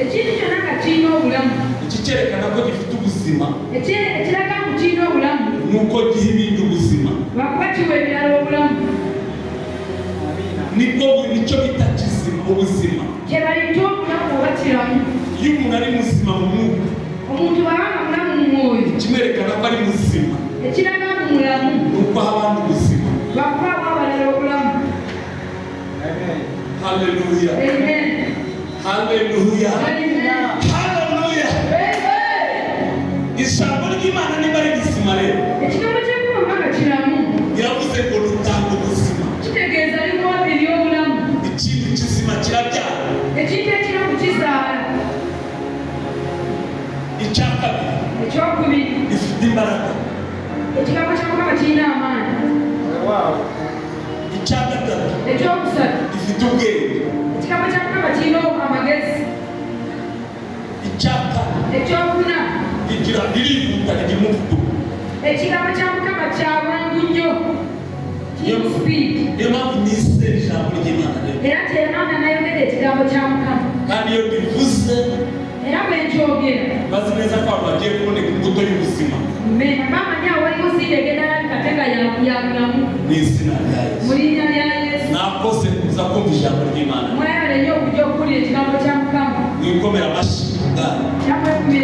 ekintu kyonna nga kirina obulamu ekikyerekana ko gifite ubuzima ekiraga nti kirina obulamu nuko giha ibindi ubuzima lwakuba kiwa ebirala obulamu nicyo bita kizima ubuzima kyebayita obulamu oba kiramu. iyo umuntu ari muzima mu mwuka omuntu bw'aba mulamu mu mwoyo kimwerekana ko ari muzima ekiraga mu mulamu nuko aha abandi ubuzima lwakuba aba abalala obulamu. haleluya Amen. haleluya haleluya. ijambo ry'Imana niba ari rizima rero ekigambo ky'Enkumbi nga kiramu yavuze ngo rutanga ubuzima kitegeeza limuwa eby'obulamu. ikintu kizima kirabyara ekintu ekiramu kizaala. icya kabiri ekyokubiri gifite imbaraga ekigambo kya Mukama kirina amaanyi. icya gatatu ekyokusatu gifite ubwenge ekigambo kya Mukama kirina amagezi. icya kane ekyokuna birihuta rigira umuvuduko. ekigambo kya Mukama kya bwangu nnyo kirimu sipiidi. niyo mpamvu nisera ijambo ry'Imana rero era kyemana nayogera ekigambo kya Mukama kandi iyo bivuze era bwe nkyogera bazi neza ko abantu bagiye kuboneka imbuto y'ubuzima mena bamanya waliwo siidi egenda katenga ya bulamu mu izina rya Yesu. mu linnya lya Yesu. nakoze kuza kumva ijambo ry'Imana mweyale nnyo okujja okuwulira ekigambo kya Mukama mwikomera amashyi ubwanyu. kyamwekumira